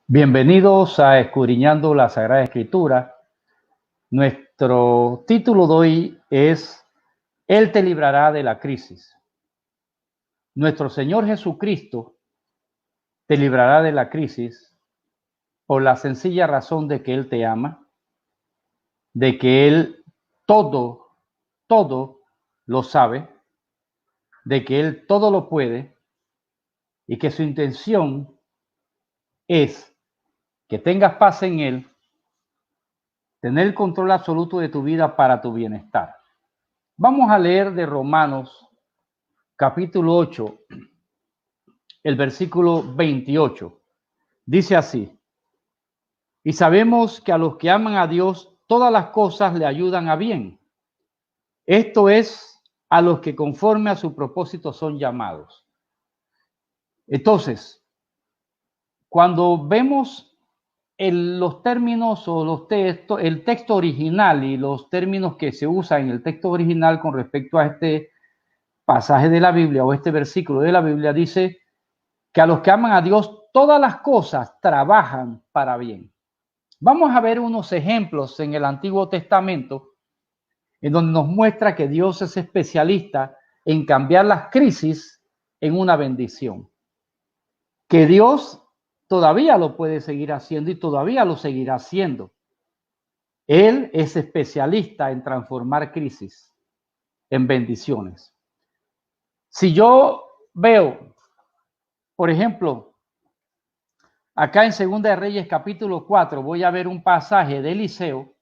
Bienvenidos a Escudriñando la Sagrada Escritura. Nuestro título de hoy es Él te librará de la crisis. Nuestro Señor Jesucristo te librará de la crisis por la sencilla razón de que Él te ama, de que Él todo lo sabe, de que Él todo lo puede y que su intención es que tengas paz en Él, tener el control absoluto de tu vida para tu bienestar. Vamos a leer de Romanos capítulo 8, el versículo 28. Dice así: y sabemos que a los que aman a Dios, todas las cosas le ayudan a bien. Esto es, a los que conforme a su propósito son llamados. Entonces, cuando vemos los términos o los textos, el texto original y los términos que se usan en el texto original con respecto a este pasaje de la Biblia o este versículo de la Biblia, dice que a los que aman a Dios, todas las cosas trabajan para bien. Vamos a ver unos ejemplos en el Antiguo Testamento en donde nos muestra que Dios es especialista en cambiar las crisis en una bendición. Que Dios todavía lo puede seguir haciendo y todavía lo seguirá haciendo. Él es especialista en transformar crisis en bendiciones. Si yo veo, por ejemplo, acá en Segunda de Reyes capítulo 4 voy a ver un pasaje de Eliseo,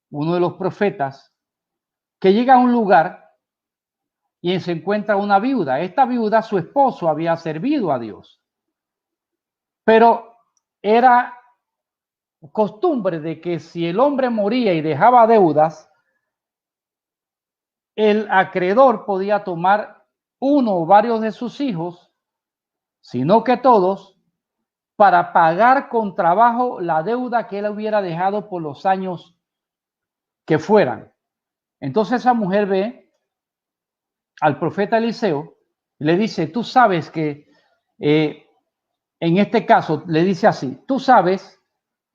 uno de los profetas, que llega a un lugar y se encuentra una viuda. Esta viuda, su esposo había servido a Dios, pero era costumbre de que si el hombre moría y dejaba deudas, el acreedor podía tomar uno o varios de sus hijos, sino que todos, para pagar con trabajo la deuda que él hubiera dejado por los años que fueran. Entonces esa mujer ve al profeta Eliseo y le dice: tú sabes que, en este caso le dice así, tú sabes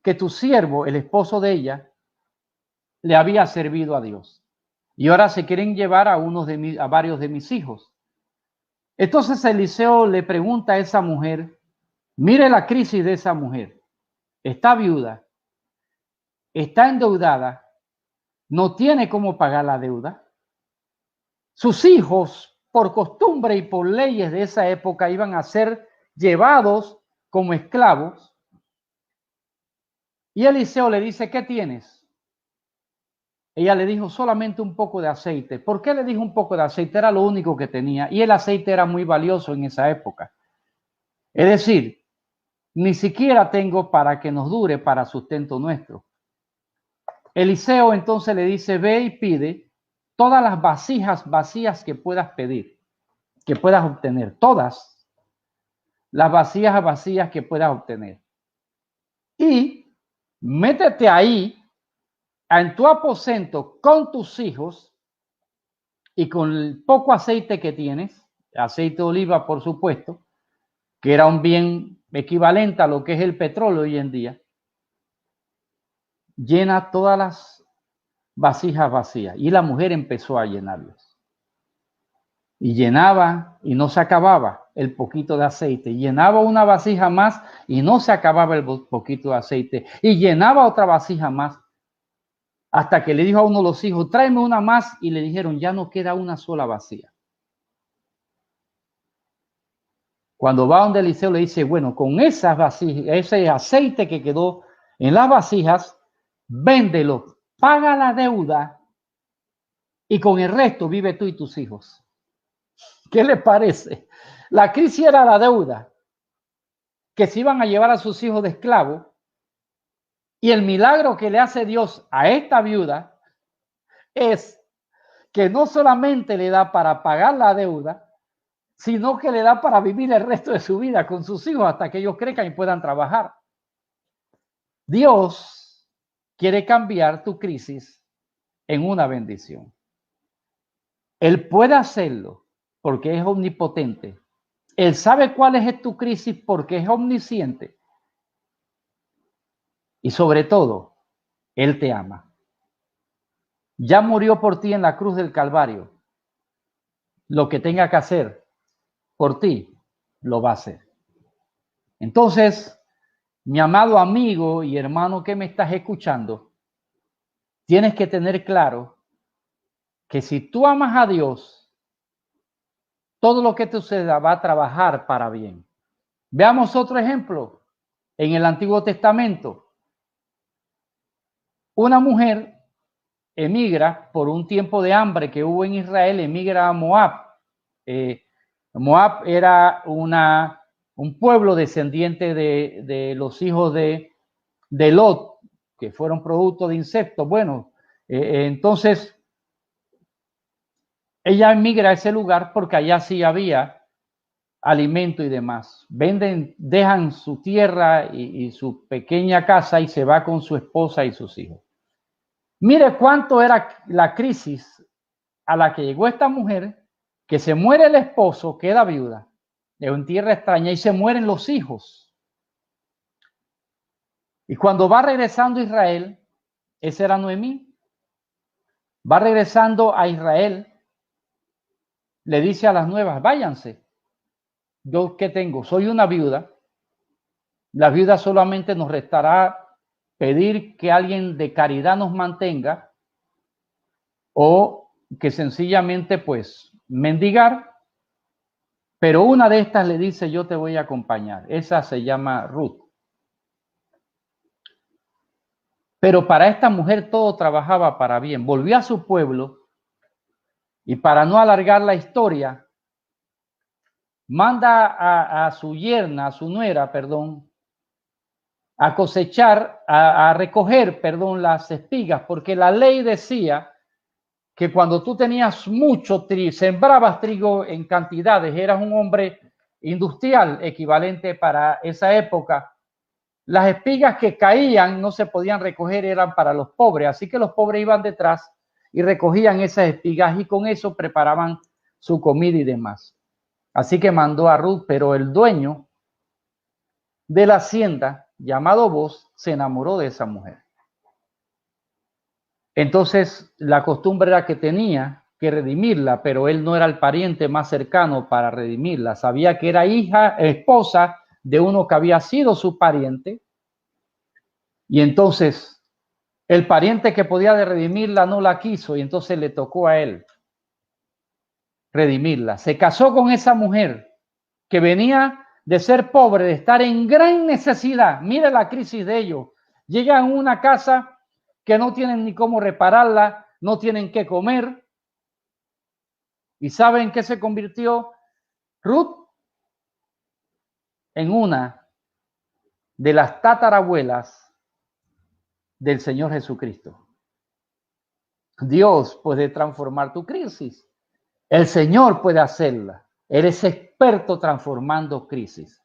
que tu siervo, el esposo de ella, le había servido a Dios y ahora se quieren llevar a varios de mis hijos. Entonces Eliseo le pregunta a esa mujer, mire la crisis de esa mujer, está viuda, está endeudada, no tiene cómo pagar la deuda. Sus hijos, por costumbre y por leyes de esa época, iban a ser llevados como esclavos. Y Eliseo le dice: ¿qué tienes? Ella le dijo: solamente un poco de aceite. ¿Por qué le dijo un poco de aceite? Era lo único que tenía. Y el aceite era muy valioso en esa época. Es decir, ni siquiera tengo para que nos dure para sustento nuestro. Eliseo entonces le dice: ve y pide todas las vasijas vacías que puedas pedir, que puedas obtener, todas las vasijas vacías que puedas obtener. Y métete ahí en tu aposento con tus hijos y con el poco aceite que tienes, aceite de oliva por supuesto, que era un bien equivalente a lo que es el petróleo hoy en día, llena todas las vasijas vacías. Y la mujer empezó a llenarlas. Y llenaba y no se acababa el poquito de aceite. Llenaba una vasija más y no se acababa el poquito de aceite. Y llenaba otra vasija más. Hasta que le dijo a uno de los hijos: tráeme una más. Y le dijeron: ya no queda una sola vacía. Cuando va donde Eliseo le dice: bueno, con esas vasijas, ese aceite que quedó en las vasijas, véndelo, paga la deuda y con el resto vive tú y tus hijos. ¿Qué le parece? La crisis era la deuda, que se iban a llevar a sus hijos de esclavo, y el milagro que le hace Dios a esta viuda es que no solamente le da para pagar la deuda, sino que le da para vivir el resto de su vida con sus hijos hasta que ellos crezcan y puedan trabajar. Dios quiere cambiar tu crisis en una bendición. Él puede hacerlo porque es omnipotente. Él sabe cuál es tu crisis porque es omnisciente. Y sobre todo, Él te ama. Ya murió por ti en la cruz del Calvario. Lo que tenga que hacer por ti, lo va a hacer. Entonces, mi amado amigo y hermano que me estás escuchando, tienes que tener claro que si tú amas a Dios, todo lo que te suceda va a trabajar para bien. Veamos otro ejemplo. En el Antiguo Testamento, una mujer emigra por un tiempo de hambre que hubo en Israel, emigra a Moab. Moab era un pueblo descendiente de los hijos de Lot, que fueron producto de insectos. Bueno, entonces ella emigra a ese lugar porque allá sí había alimento y demás. Dejan su tierra y su pequeña casa y se va con su esposa y sus hijos. Mire cuánto era la crisis a la que llegó esta mujer, que se muere el esposo, queda viuda, de una tierra extraña, y se mueren los hijos. Y cuando va regresando a Israel, esa era Noemí, va regresando a Israel, le dice a las nuevas, váyanse, yo qué tengo, soy una viuda, la viuda solamente nos restará pedir que alguien de caridad nos mantenga o que sencillamente pues mendigar, pero una de estas le dice yo te voy a acompañar, esa se llama Ruth. Pero para esta mujer todo trabajaba para bien, volvió a su pueblo y para no alargar la historia, manda a su yerna, a su nuera, perdón, a cosechar, a recoger, perdón, las espigas, porque la ley decía que cuando tú tenías mucho trigo, sembrabas trigo en cantidades, eras un hombre industrial equivalente para esa época, las espigas que caían no se podían recoger, eran para los pobres, así que los pobres iban detrás y recogían esas espigas y con eso preparaban su comida y demás. Así que mandó a Ruth, pero el dueño de la hacienda, llamado Boz, se enamoró de esa mujer. Entonces la costumbre era que tenía que redimirla, pero él no era el pariente más cercano para redimirla. Sabía que era esposa de uno que había sido su pariente, y entonces el pariente que podía redimirla no la quiso, y entonces le tocó a él redimirla. Se casó con esa mujer que venía de ser pobre, de estar en gran necesidad. Mire la crisis de ellos. Llegan a una casa que no tienen ni cómo repararla, no tienen qué comer. ¿Y saben qué se convirtió Ruth? En una de las tatarabuelas del Señor Jesucristo. Dios puede transformar tu crisis. El Señor puede hacerla. Él es experto transformando crisis.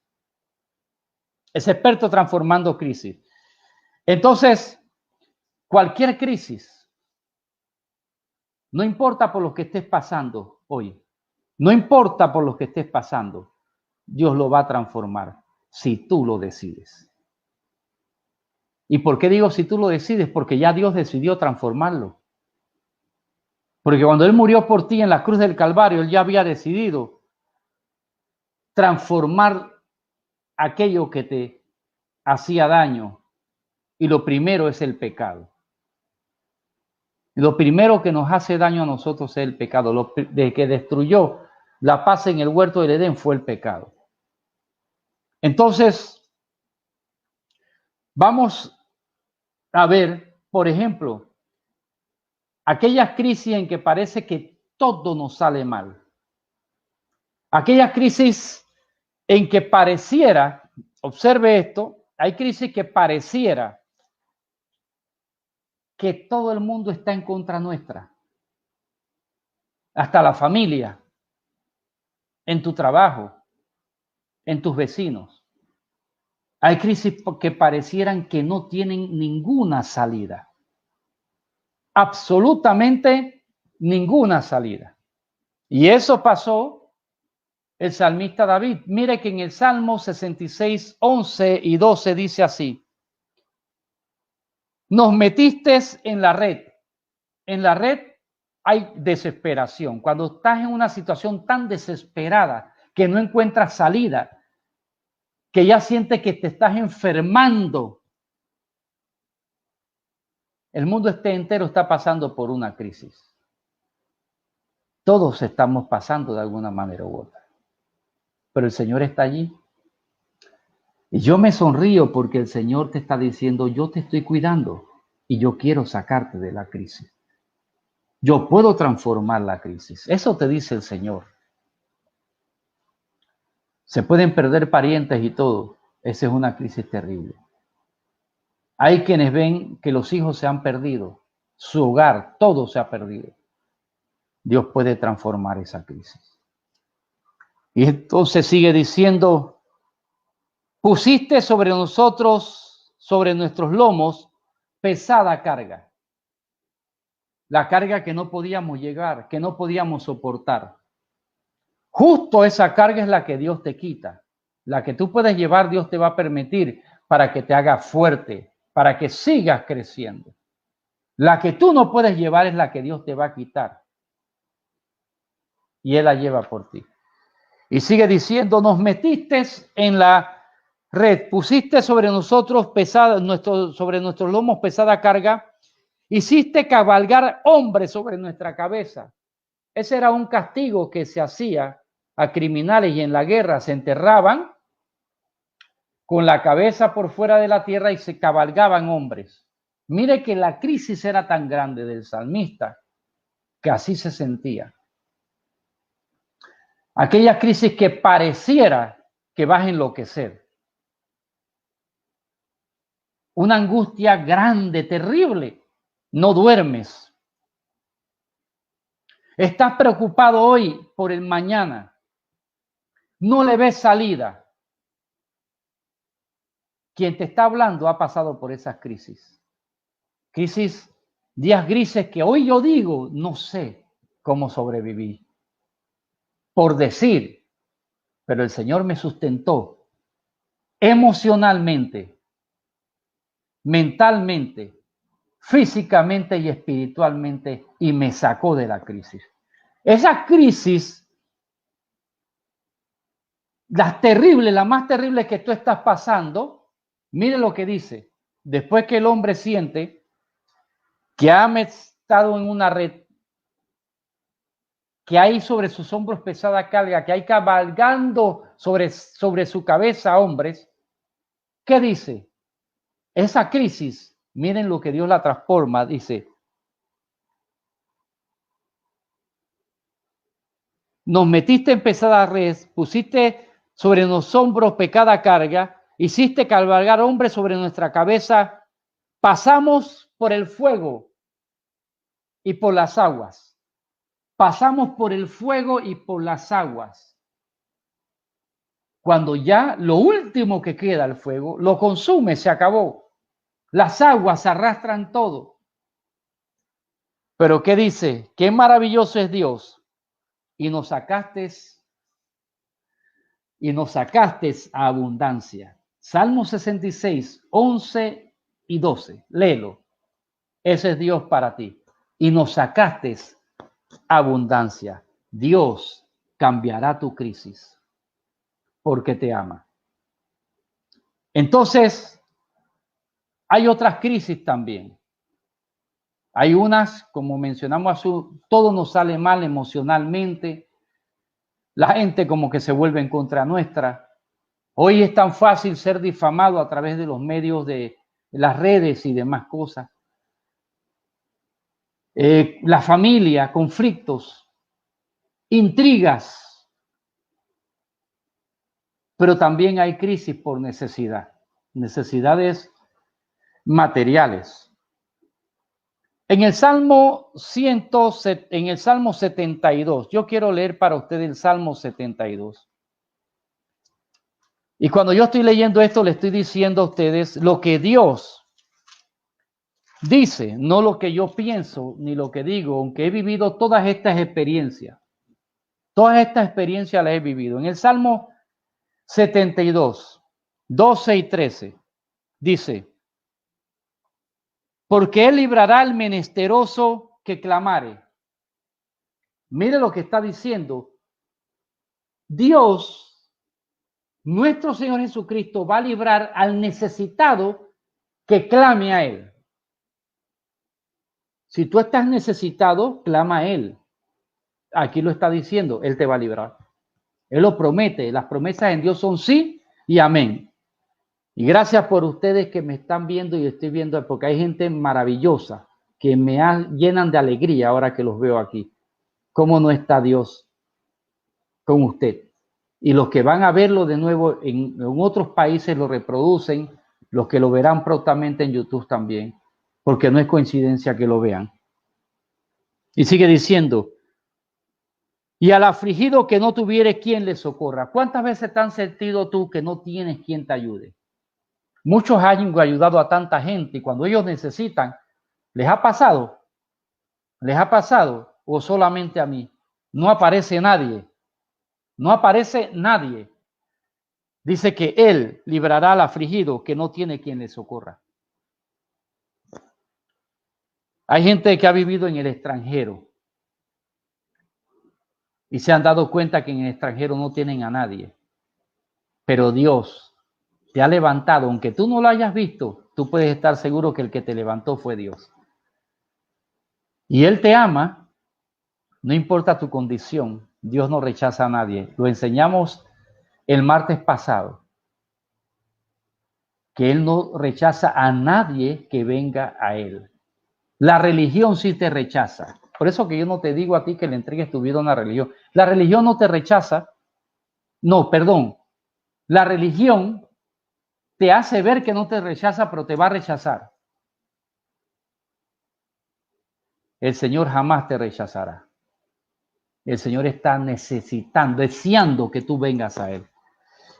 Es experto transformando crisis. Entonces, cualquier crisis, no importa por lo que estés pasando hoy, no importa por lo que estés pasando, Dios lo va a transformar si tú lo decides. ¿Y por qué digo si tú lo decides? Porque ya Dios decidió transformarlo. Porque cuando Él murió por ti en la cruz del Calvario, Él ya había decidido transformar aquello que te hacía daño. Y lo primero es el pecado. Lo primero que nos hace daño a nosotros es el pecado. Lo de que destruyó la paz en el huerto del Edén fue el pecado. Entonces, vamos a ver, por ejemplo, aquellas crisis en que parece que todo nos sale mal. Aquellas crisis en que pareciera, observe esto, hay crisis que pareciera que todo el mundo está en contra nuestra. Hasta la familia, en tu trabajo, en tus vecinos. Hay crisis que parecieran que no tienen ninguna salida. Absolutamente ninguna salida. Y eso pasó el salmista David. Mire que en el Salmo 66, 11 y 12 dice así: Nos metiste en la red. En la red hay desesperación. Cuando estás en una situación tan desesperada que no encuentras salida, que ya sientes que te estás enfermando, el mundo entero está pasando por una crisis. Todos estamos pasando de alguna manera u otra. Pero el Señor está allí. Y yo me sonrío porque el Señor te está diciendo, yo te estoy cuidando y yo quiero sacarte de la crisis. Yo puedo transformar la crisis. Eso te dice el Señor. Se pueden perder parientes y todo. Esa es una crisis terrible. Hay quienes ven que los hijos se han perdido, su hogar, todo se ha perdido. Dios puede transformar esa crisis. Y entonces sigue diciendo, pusiste sobre nosotros, sobre nuestros lomos, pesada carga. La carga que no podíamos llegar, que no podíamos soportar. Justo esa carga es la que Dios te quita. La que tú puedes llevar, Dios te va a permitir para que te haga fuerte, para que sigas creciendo. La que tú no puedes llevar es la que Dios te va a quitar. Y Él la lleva por ti. Y sigue diciendo, nos metiste en la red, pusiste sobre nosotros pesada, sobre nuestros lomos pesada carga, hiciste cabalgar hombres sobre nuestra cabeza. Ese era un castigo que se hacía a criminales y en la guerra se enterraban con la cabeza por fuera de la tierra y se cabalgaban hombres. Mire que la crisis era tan grande del salmista que así se sentía. Aquella crisis que pareciera que vas a enloquecer. Una angustia grande, terrible. No duermes. Estás preocupado hoy por el mañana. No le ves salida. Quien te está hablando ha pasado por esas crisis. Crisis, días grises que hoy yo digo, no sé cómo sobreviví. Por decir, pero el Señor me sustentó emocionalmente, mentalmente, físicamente y espiritualmente y me sacó de la crisis. Esa crisis, la más terrible que tú estás pasando, mire lo que dice. Después que el hombre siente que ha estado en una red, que hay sobre sus hombros pesada carga, que hay cabalgando sobre su cabeza hombres, ¿qué dice? Esa crisis, miren lo que Dios la transforma, dice, nos metiste en pesada red, pusiste sobre los hombros pecada carga, hiciste cabalgar hombres sobre nuestra cabeza, pasamos por el fuego y por las aguas. Pasamos por el fuego y por las aguas. Cuando ya lo último que queda el fuego, lo consume, se acabó. Las aguas arrastran todo. Pero ¿qué dice? Qué maravilloso es Dios. Y nos sacaste a abundancia. Salmo 66, 11 y 12. Léelo. Ese es Dios para ti. Y nos sacaste abundancia. Dios cambiará tu crisis porque te ama. Entonces, hay otras crisis también. Hay unas, como mencionamos, todo nos sale mal emocionalmente. La gente como que se vuelve en contra nuestra. Hoy es tan fácil ser difamado a través de los medios de las redes y demás cosas. La familia, conflictos, intrigas, pero también hay crisis por necesidades materiales. En el Salmo 72, yo quiero leer para usted el Salmo 72. Y cuando yo estoy leyendo esto, le estoy diciendo a ustedes lo que Dios dice, no lo que yo pienso ni lo que digo, aunque he vivido todas estas experiencias. Todas estas experiencias las he vivido. En el Salmo 72, 12 y 13, dice, porque él librará al menesteroso que clamare. Mire lo que está diciendo. Dios, nuestro Señor Jesucristo, va a librar al necesitado que clame a él. Si tú estás necesitado, clama a él. Aquí lo está diciendo, él te va a librar. Él lo promete. Las promesas en Dios son sí y amén. Y gracias por ustedes que me están viendo y estoy viendo, porque hay gente maravillosa que me llenan de alegría ahora que los veo aquí. ¿Cómo no está Dios con usted? Y los que van a verlo de nuevo en otros países lo reproducen, los que lo verán prontamente en YouTube también, porque no es coincidencia que lo vean. Y sigue diciendo, y al afligido que no tuviere quien le socorra. ¿Cuántas veces te has sentido tú que no tienes quien te ayude? Muchos han ayudado a tanta gente y cuando ellos necesitan, ¿les ha pasado? ¿Les ha pasado? ¿O solamente a mí? No aparece nadie. No aparece nadie. Dice que él librará al afligido que no tiene quien le socorra. Hay gente que ha vivido en el extranjero y se han dado cuenta que en el extranjero no tienen a nadie. Pero Dios te ha levantado, aunque tú no lo hayas visto, tú puedes estar seguro que el que te levantó fue Dios. Y Él te ama, no importa tu condición, Dios no rechaza a nadie. Lo enseñamos el martes pasado, que Él no rechaza a nadie que venga a Él. La religión sí te rechaza. Por eso que yo no te digo a ti que le entregues tu vida a una religión. La religión no te rechaza. No, perdón. La religión te hace ver que no te rechaza, pero te va a rechazar. El Señor jamás te rechazará. El Señor está necesitando, deseando que tú vengas a Él.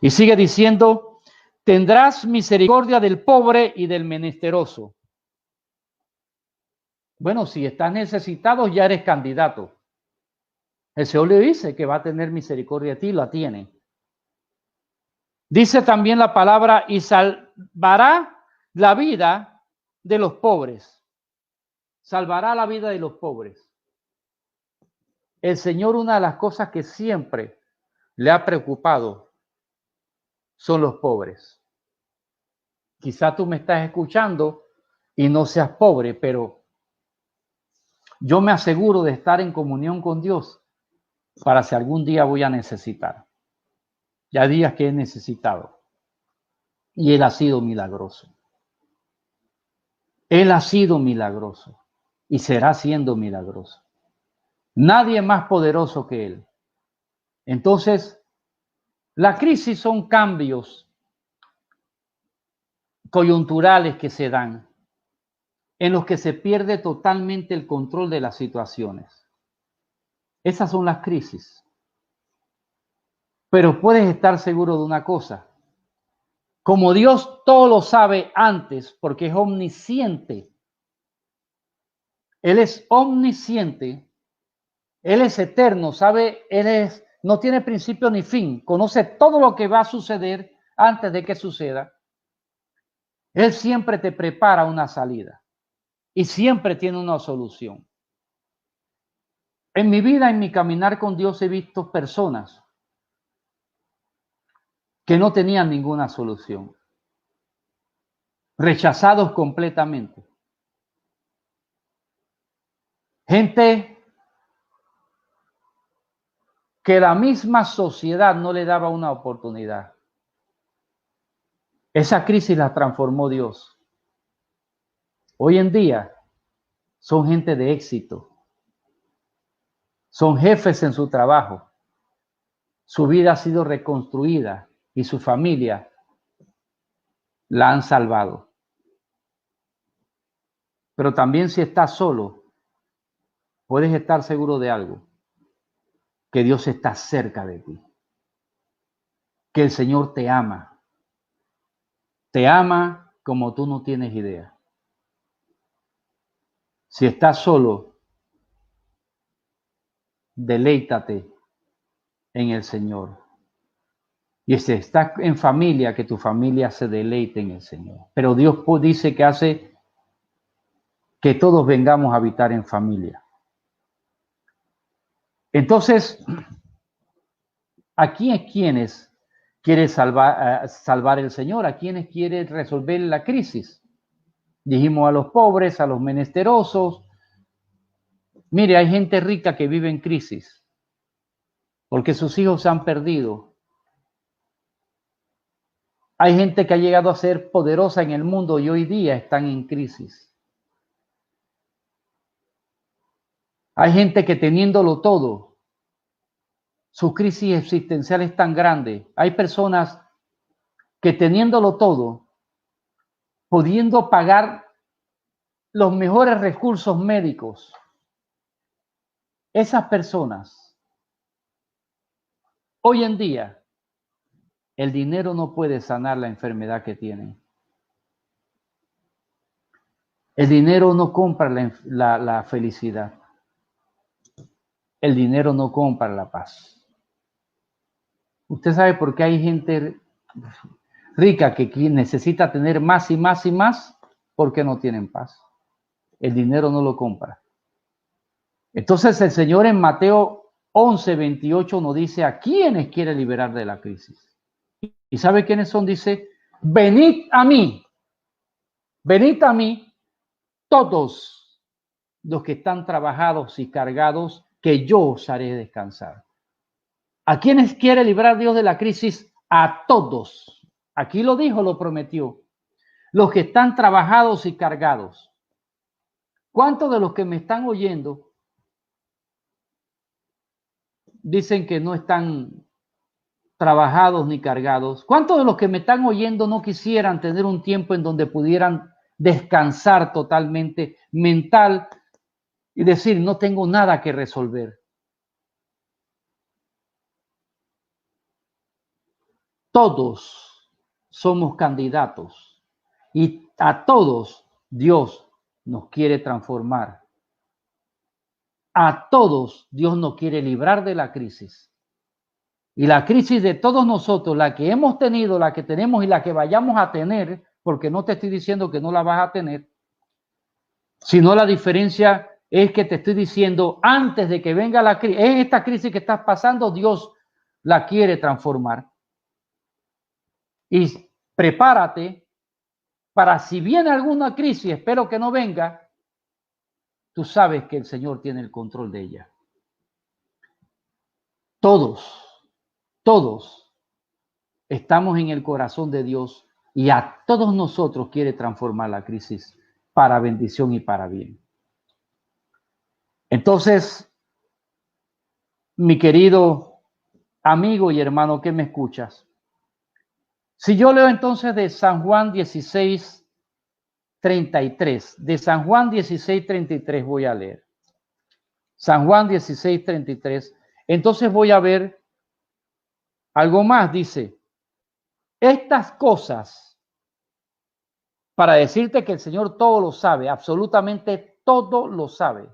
Y sigue diciendo, tendrás misericordia del pobre y del menesteroso. Bueno, si estás necesitado, ya eres candidato. El Señor le dice que va a tener misericordia de ti, la tiene. Dice también la palabra, y salvará la vida de los pobres. Salvará la vida de los pobres. El Señor, una de las cosas que siempre le ha preocupado son los pobres. Quizá tú me estás escuchando y no seas pobre, pero yo me aseguro de estar en comunión con Dios para si algún día voy a necesitar. Ya días que he necesitado. Y Él ha sido milagroso. Él ha sido milagroso y será siendo milagroso. Nadie más poderoso que Él. Entonces, la crisis son cambios coyunturales que se dan, en los que se pierde totalmente el control de las situaciones. Esas son las crisis. Pero puedes estar seguro de una cosa. Como Dios todo lo sabe antes, porque es omnisciente. Él es omnisciente. Él es eterno, sabe, no tiene principio ni fin. Conoce todo lo que va a suceder antes de que suceda. Él siempre te prepara una salida y siempre tiene una solución. En mi vida, en mi caminar con Dios, he visto personas que no tenían ninguna solución, rechazados completamente. Gente que la misma sociedad no le daba una oportunidad. Esa crisis la transformó Dios. Hoy en día son gente de éxito. Son jefes en su trabajo. Su vida ha sido reconstruida y su familia la han salvado. Pero también si estás solo, puedes estar seguro de algo, que Dios está cerca de ti, que el Señor te ama como tú no tienes idea. Si estás solo, deleítate en el Señor. Y si estás en familia, que tu familia se deleite en el Señor. Pero Dios dice que hace que todos vengamos a habitar en familia. Entonces, ¿a quiénes quiere salvar el Señor? ¿A quiénes quiere resolver la crisis? Dijimos a los pobres, a los menesterosos. Mire, hay gente rica que vive en crisis porque sus hijos se han perdido. Hay gente que ha llegado a ser poderosa en el mundo y hoy día están en crisis. Hay gente que teniéndolo todo, su crisis existencial es tan grande. Hay personas que teniéndolo todo, pudiendo pagar los mejores recursos médicos, esas personas, hoy en día, el dinero no puede sanar la enfermedad que tienen. El dinero no compra la felicidad. El dinero no compra la paz. Usted sabe por qué hay gente rica que necesita tener más y más y más, porque no tienen paz. El dinero no lo compra. Entonces el Señor en Mateo 11:28 nos dice a quiénes quiere liberar de la crisis. ¿Y sabe quiénes son? Dice, venid a mí todos los que están trabajados y cargados, que yo os haré descansar. ¿A quiénes quiere librar Dios de la crisis? A todos. Aquí lo dijo, lo prometió. Los que están trabajados y cargados. ¿Cuántos de los que me están oyendo dicen que no están trabajados ni cargados? ¿Cuántos de los que me están oyendo no quisieran tener un tiempo en donde pudieran descansar totalmente mental y decir, no tengo nada que resolver? Todos somos candidatos y a todos Dios nos quiere transformar. A todos Dios nos quiere librar de la crisis. Y la crisis de todos nosotros, la que hemos tenido, la que tenemos y la que vayamos a tener, porque no te estoy diciendo que no la vas a tener, sino la diferencia es que te estoy diciendo antes de que venga la crisis, esta crisis que estás pasando, Dios la quiere transformar. Y prepárate para si viene alguna crisis, espero que no venga, tú sabes que el Señor tiene el control de ella. Todos estamos en el corazón de Dios y a todos nosotros quiere transformar la crisis para bendición y para bien. Entonces, mi querido amigo y hermano que me escuchas, si yo leo entonces de San Juan 16:33, de San Juan 16:33 voy a leer. San Juan 16:33, entonces voy a ver algo más, dice, estas cosas, para decirte que el Señor todo lo sabe, absolutamente todo lo sabe.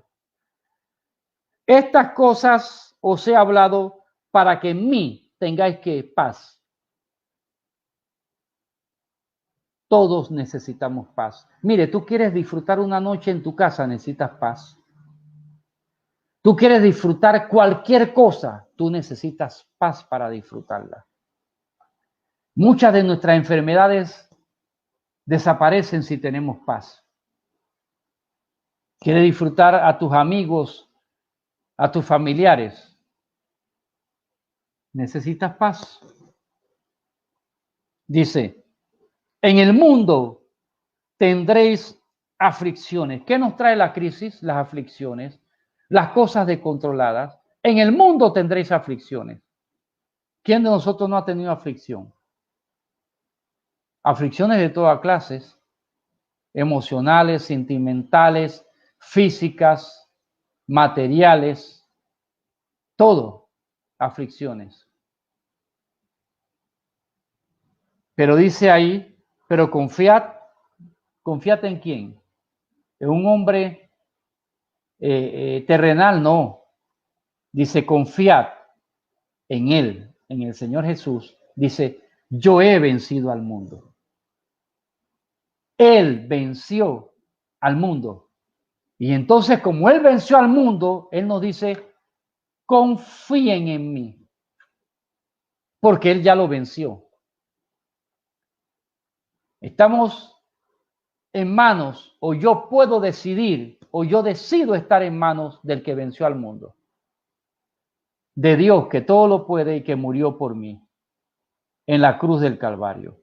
Estas cosas os he hablado para que en mí tengáis que paz. Todos necesitamos paz. Mire, tú quieres disfrutar una noche en tu casa, necesitas paz. Tú quieres disfrutar cualquier cosa, tú necesitas paz para disfrutarla. Muchas de nuestras enfermedades desaparecen si tenemos paz. ¿Quieres disfrutar a tus amigos, a tus familiares? Necesitas paz. Dice, en el mundo tendréis aflicciones. ¿Qué nos trae la crisis? Las aflicciones, las cosas descontroladas. En el mundo tendréis aflicciones. ¿Quién de nosotros no ha tenido aflicción? Aflicciones de todas clases, emocionales, sentimentales, físicas, materiales, todo, aflicciones. Pero dice ahí, pero confiad en quién, en un hombre terrenal, no. Dice, confiad en él, en el Señor Jesús. Dice, yo he vencido al mundo. Él venció al mundo. Y entonces, como Él venció al mundo, Él nos dice, confíen en mí, porque Él ya lo venció. Estamos en manos, o yo puedo decidir, o yo decido estar en manos del que venció al mundo, de Dios que todo lo puede y que murió por mí en la cruz del Calvario.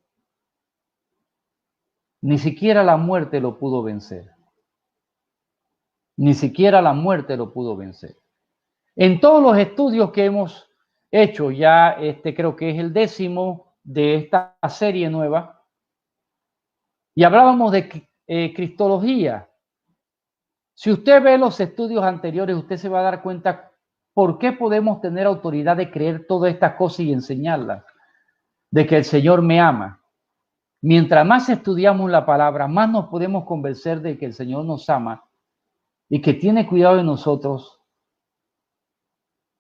Ni siquiera la muerte lo pudo vencer. Ni siquiera la muerte lo pudo vencer. En todos los estudios que hemos hecho, ya creo que es el 10º de esta serie nueva, y hablábamos de cristología. Si usted ve los estudios anteriores, usted se va a dar cuenta por qué podemos tener autoridad de creer todas estas cosas y enseñarlas. De que el Señor me ama. Mientras más estudiamos la palabra, más nos podemos convencer de que el Señor nos ama y que tiene cuidado de nosotros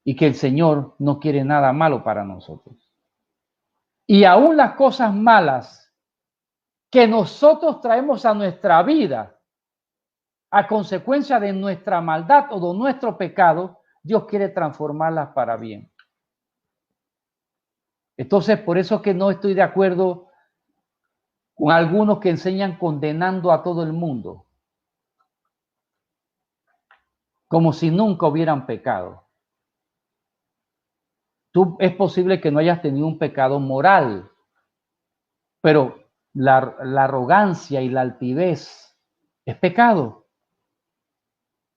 y que el Señor no quiere nada malo para nosotros. Y aún las cosas malas que nosotros traemos a nuestra vida a consecuencia de nuestra maldad o de nuestro pecado, Dios quiere transformarlas para bien. Entonces, por eso que no estoy de acuerdo con algunos que enseñan condenando a todo el mundo, como si nunca hubieran pecado. Tú es posible que no hayas tenido un pecado moral, pero la arrogancia y la altivez es pecado.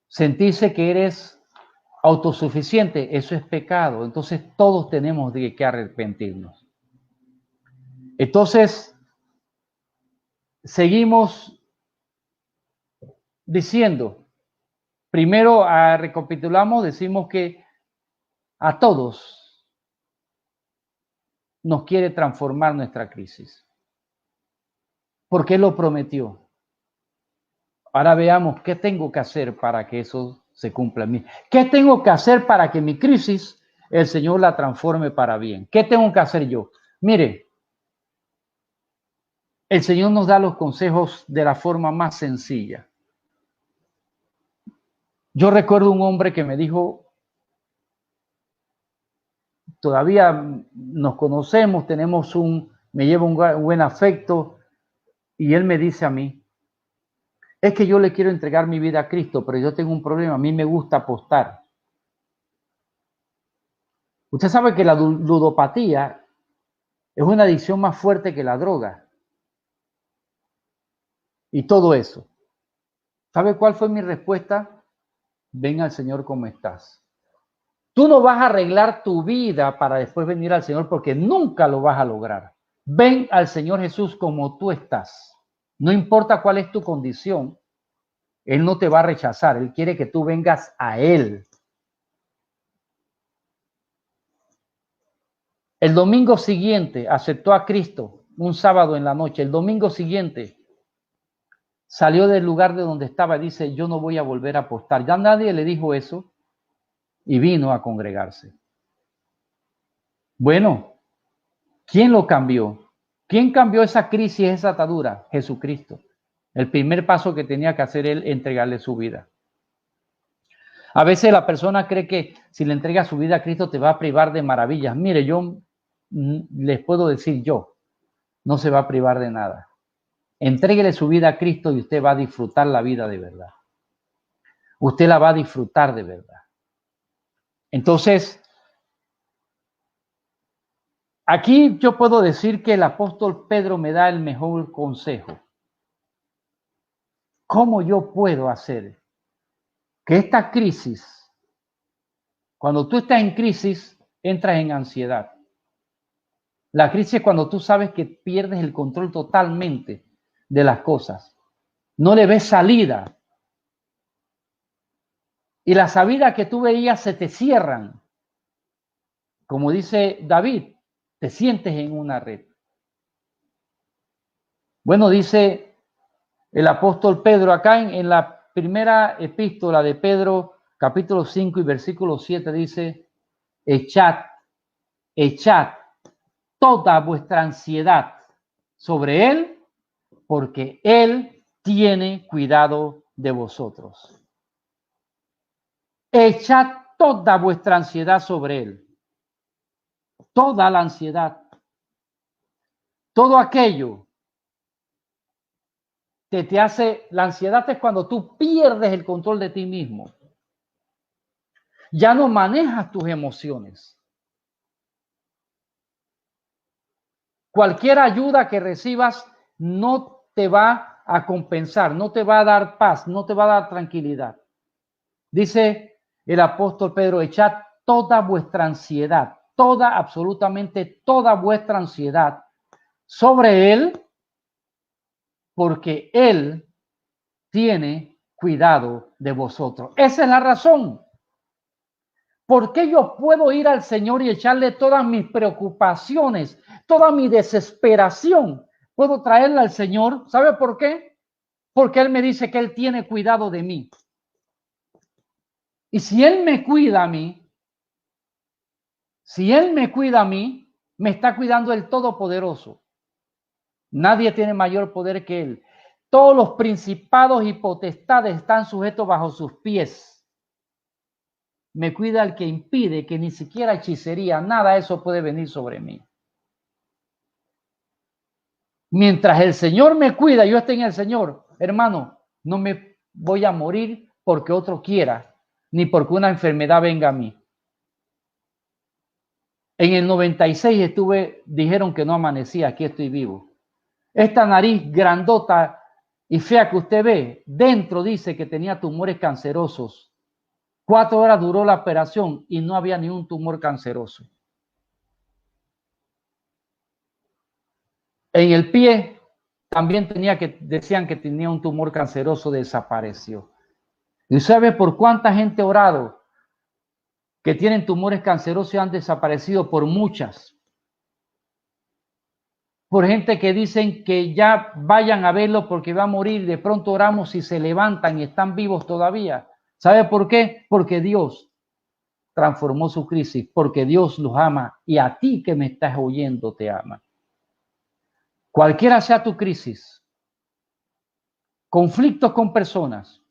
Sentirse que eres autosuficiente, eso es pecado. Entonces todos tenemos que arrepentirnos. Entonces, seguimos diciendo, primero recapitulamos, decimos que a todos nos quiere transformar nuestra crisis. Porque Él lo prometió. Ahora veamos qué tengo que hacer para que eso se cumpla en mí. ¿Qué tengo que hacer para que mi crisis el Señor la transforme para bien? ¿Qué tengo que hacer yo? Mire, el Señor nos da los consejos de la forma más sencilla. Yo recuerdo un hombre que me dijo, todavía nos conocemos, me lleva un buen afecto, y él me dice a mí, es que yo le quiero entregar mi vida a Cristo, pero yo tengo un problema, a mí me gusta apostar. Usted sabe que la ludopatía es una adicción más fuerte que la droga. Y todo eso. ¿Sabe cuál fue mi respuesta? Ven al Señor como estás. Tú no vas a arreglar tu vida para después venir al Señor porque nunca lo vas a lograr. Ven al Señor Jesús como tú estás. No importa cuál es tu condición, Él no te va a rechazar. Él quiere que tú vengas a Él. El domingo siguiente aceptó a Cristo, un sábado en la noche. El domingo siguiente salió del lugar de donde estaba y dice, yo no voy a volver a apostar. Ya nadie le dijo eso y vino a congregarse. Bueno, ¿quién lo cambió? ¿Quién cambió esa crisis, esa atadura? Jesucristo. El primer paso que tenía que hacer él, entregarle su vida. A veces la persona cree que si le entrega su vida a Cristo te va a privar de maravillas. Mire, yo les puedo decir no se va a privar de nada. Entréguele su vida a Cristo y usted va a disfrutar la vida de verdad. Usted la va a disfrutar de verdad. Entonces, aquí yo puedo decir que el apóstol Pedro me da el mejor consejo. ¿Cómo yo puedo hacer que esta crisis, cuando tú estás en crisis, entras en ansiedad? La crisis es cuando tú sabes que pierdes el control totalmente de las cosas. No le ves salida. Y las salidas que tú veías se te cierran. Como dice David, te sientes en una red. Bueno, dice el apóstol Pedro acá en la primera epístola de Pedro, capítulo 5 y versículo 7, dice, echad toda vuestra ansiedad sobre Él, porque Él tiene cuidado de vosotros. echad toda vuestra ansiedad sobre él. Toda la ansiedad. Todo aquello que te hace, la ansiedad es cuando tú pierdes el control de ti mismo. Ya no manejas tus emociones. Cualquier ayuda que recibas no te va a compensar, no te va a dar paz, no te va a dar tranquilidad. Dice el apóstol Pedro, echad toda vuestra ansiedad, toda, absolutamente toda vuestra ansiedad sobre él, porque él tiene cuidado de vosotros. Esa es la razón. ¿Por qué yo puedo ir al Señor y echarle todas mis preocupaciones, toda mi desesperación? Puedo traerla al Señor. ¿Sabe por qué? Porque Él me dice que Él tiene cuidado de mí. Y si Él me cuida a mí, me está cuidando el Todopoderoso. Nadie tiene mayor poder que Él. Todos los principados y potestades están sujetos bajo sus pies. Me cuida el que impide que ni siquiera hechicería, nada de eso puede venir sobre mí. Mientras el Señor me cuida, yo esté en el Señor, hermano, no me voy a morir porque otro quiera, ni porque una enfermedad venga a mí. En el 96 dijeron que no amanecía, aquí estoy vivo. Esta nariz grandota y fea que usted ve, dentro dice que tenía tumores cancerosos. 4 horas duró la operación y no había ni un tumor canceroso. En el pie también decían que tenía un tumor canceroso, desapareció. ¿Y sabe por cuánta gente ha orado que tienen tumores cancerosos y han desaparecido? Por muchas. Por gente que dicen que ya vayan a verlo porque va a morir, de pronto oramos y se levantan y están vivos todavía. ¿Sabe por qué? Porque Dios transformó su crisis, porque Dios los ama y a ti que me estás oyendo te ama. Cualquiera sea tu crisis, conflictos con personas,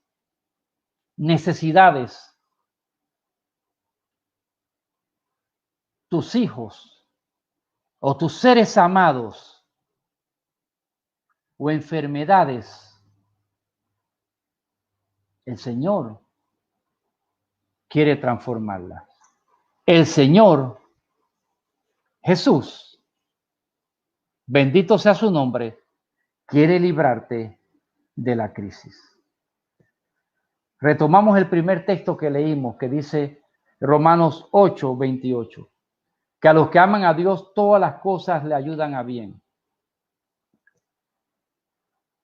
necesidades, tus hijos o tus seres amados o enfermedades, el Señor quiere transformarlas. El Señor Jesús, bendito sea su nombre, quiere librarte de la crisis. Retomamos el primer texto que leímos, que dice Romanos 8:28, que a los que aman a Dios todas las cosas le ayudan a bien.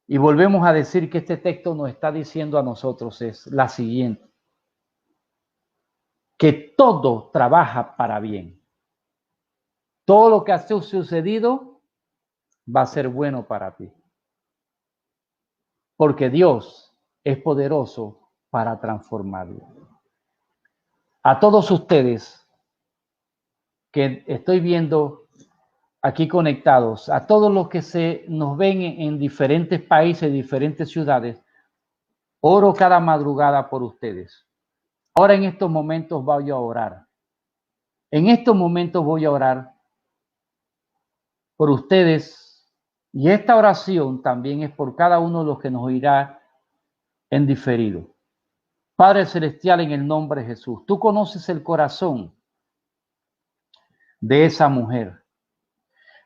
Y volvemos a decir que este texto nos está diciendo a nosotros es la siguiente, que todo trabaja para bien. Todo lo que ha sucedido va a ser bueno para ti. Porque Dios es poderoso para transformarlo. A todos ustedes que estoy viendo aquí conectados, a todos los que nos ven en diferentes países, diferentes ciudades, oro cada madrugada por ustedes. Ahora en estos momentos voy a orar. En estos momentos voy a orar por ustedes y esta oración también es por cada uno de los que nos oirá en diferido. Padre Celestial, en el nombre de Jesús, tú conoces el corazón de esa mujer.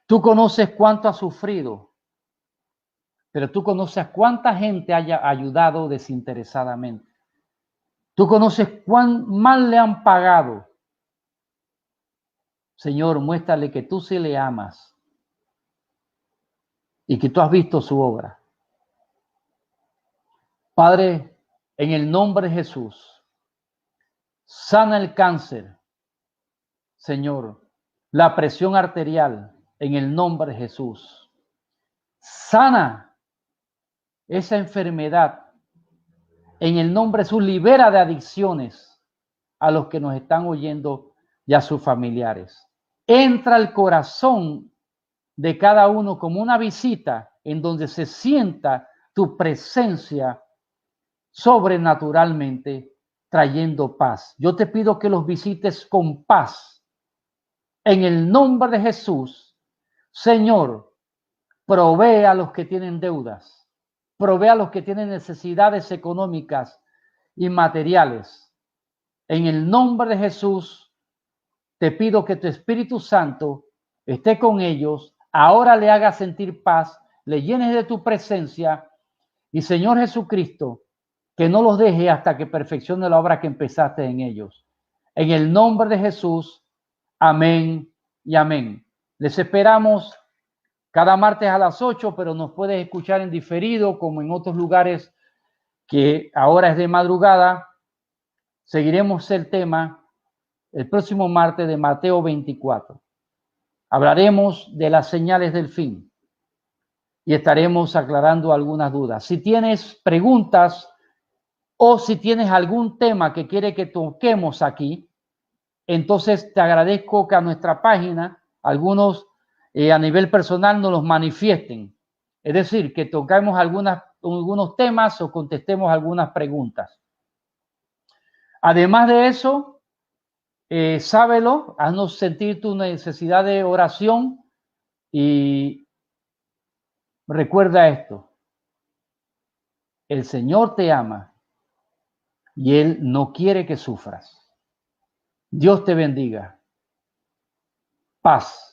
Tú conoces cuánto ha sufrido, pero tú conoces cuánta gente haya ayudado desinteresadamente. Tú conoces cuán mal le han pagado. Señor, muéstrale que tú sí le amas y que tú has visto su obra. Padre, en el nombre de Jesús, sana el cáncer, Señor, la presión arterial, en el nombre de Jesús. Sana esa enfermedad, en el nombre de Jesús, libera de adicciones a los que nos están oyendo y a sus familiares. Entra al corazón de cada uno como una visita en donde se sienta tu presencia sobrenaturalmente trayendo paz. Yo te pido que los visites con paz. En el nombre de Jesús, Señor, provee a los que tienen deudas, provee a los que tienen necesidades económicas y materiales. En el nombre de Jesús, te pido que tu Espíritu Santo esté con ellos, ahora le haga sentir paz, le llenes de tu presencia y, Señor Jesucristo, que no los deje hasta que perfeccione la obra que empezaste en ellos. En el nombre de Jesús, amén y amén. Les esperamos cada martes a las 8, pero nos puedes escuchar en diferido, como en otros lugares que ahora es de madrugada. Seguiremos el tema el próximo martes de Mateo 24. Hablaremos de las señales del fin y estaremos aclarando algunas dudas. Si tienes preguntas o si tienes algún tema que quiere que toquemos aquí, entonces te agradezco que a nuestra página algunos a nivel personal nos los manifiesten. Es decir, que toquemos algunos temas o contestemos algunas preguntas. Además de eso, sábelo, haznos sentir tu necesidad de oración y recuerda esto: el Señor te ama y Él no quiere que sufras. Dios te bendiga. Paz.